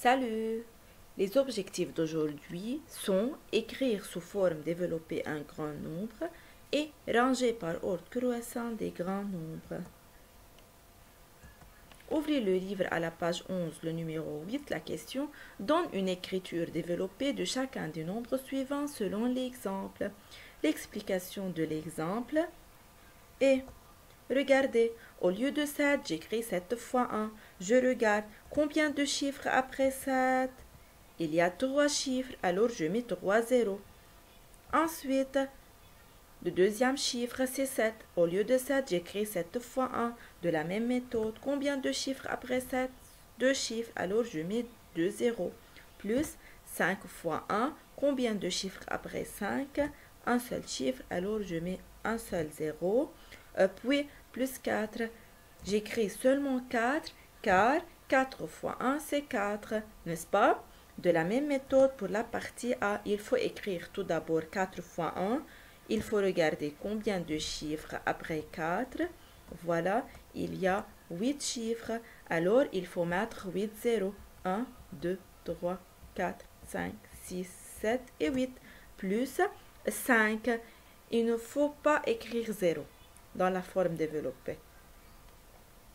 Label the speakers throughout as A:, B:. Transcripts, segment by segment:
A: Salut! Les objectifs d'aujourd'hui sont écrire sous forme développer un grand nombre et ranger par ordre croissant des grands nombres. Ouvrez le livre à la page 11, le numéro 8. La question donne une écriture développée de chacun des nombres suivants selon l'exemple. L'explication de l'exemple est: regardez, au lieu de 7, j'écris 7 fois 1. Je regarde combien de chiffres après 7. Il y a 3 chiffres, alors je mets 3 zéros. Ensuite, le deuxième chiffre, c'est 7. Au lieu de 7, j'écris 7 fois 1. De la même méthode, combien de chiffres après 7? 2 chiffres, alors je mets 2 zéros. Plus 5 fois 1, combien de chiffres après 5? Un seul chiffre, alors je mets un seul zéro. Puis, plus 4, j'écris seulement 4, car 4 fois 1, c'est 4, n'est-ce pas? De la même méthode pour la partie A, il faut écrire tout d'abord 4 fois 1. Il faut regarder combien de chiffres après 4. Voilà, il y a 8 chiffres. Alors, il faut mettre 8 zéros. 1, 2, 3, 4, 5, 6, 7 et 8. Plus 5. Il ne faut pas écrire 0 dans la forme développée.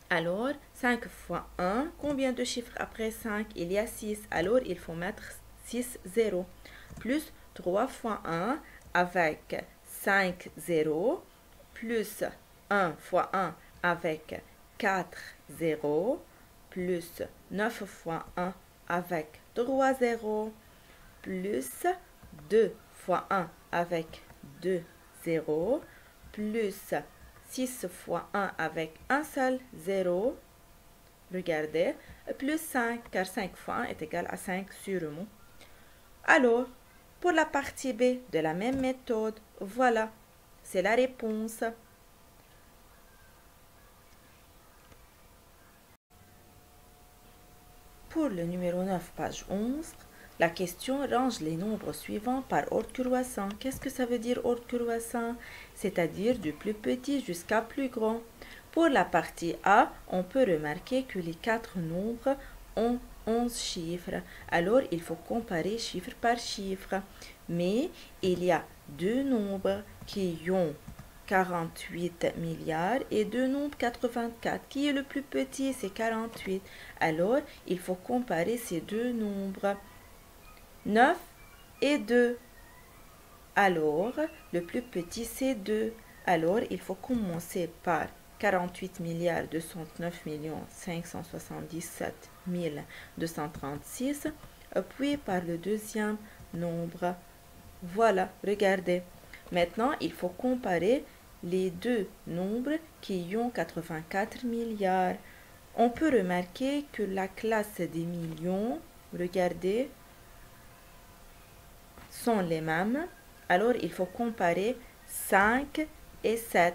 A: Alors, 5 fois 1, combien de chiffres après 5? Il y a 6. Alors, il faut mettre 6 zéros. Plus 3 fois 1 avec 5 zéros. Plus 1 fois 1 avec 4 zéros. Plus 9 fois 1 avec 3 zéros. Plus 2 fois 1 avec 2 zéros. Plus 6 fois 1 avec un seul zéro. Regardez. Plus 5, car 5 fois 1 est égal à 5 sûrement. Alors, pour la partie B de la même méthode, voilà, c'est la réponse. Pour le numéro 9, page 11, la question range les nombres suivants par ordre croissant. Qu'est-ce que ça veut dire ordre croissant? C'est-à-dire du plus petit jusqu'à plus grand. Pour la partie A, on peut remarquer que les 4 nombres ont 11 chiffres. Alors, il faut comparer chiffre par chiffre. Mais il y a deux nombres qui ont 48 milliards et deux nombres 84. Qui est le plus petit? C'est 48. Alors, il faut comparer ces deux nombres. 9 et 2. Alors, le plus petit, c'est 2. Alors, il faut commencer par 48 milliards 209 millions 577 236, puis par le deuxième nombre. Voilà, regardez. Maintenant, il faut comparer les deux nombres qui ont 84 milliards. On peut remarquer que la classe des millions, regardez, sont les mêmes. Alors, il faut comparer 5 et 7.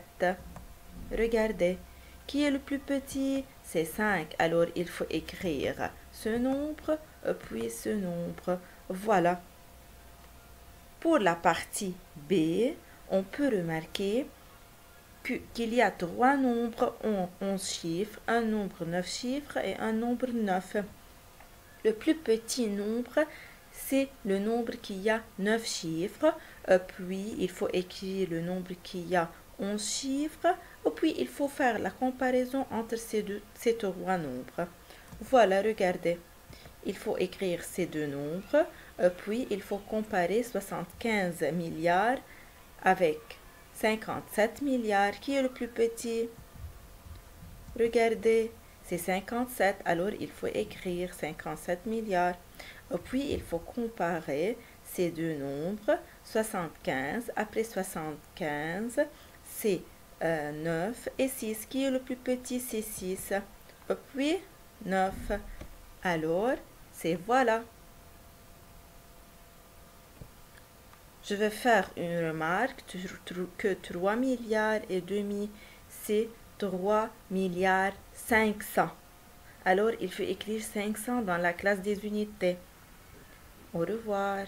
A: Regardez, qui est le plus petit? C'est 5. Alors, il faut écrire ce nombre, puis ce nombre. Voilà. Pour la partie B, on peut remarquer qu'il y a trois nombres en 11 chiffres, un nombre 9 chiffres et un nombre 9. Le plus petit nombre, c'est le nombre qui a 9 chiffres, puis il faut écrire le nombre qui a 11 chiffres, puis il faut faire la comparaison entre ces trois nombres. Voilà, regardez. Il faut écrire ces deux nombres, puis il faut comparer 75 milliards avec 57 milliards. Qui est le plus petit? Regardez, c'est 57, alors il faut écrire 57 milliards. Puis il faut comparer ces deux nombres. 75, après 75, c'est 9 et 6. Qui est le plus petit? C'est 6. Puis 9. Alors, c'est voilà. Je vais faire une remarque que 3 milliards et demi, c'est 3 milliards 500. Alors, il faut écrire 500 dans la classe des unités. Au revoir.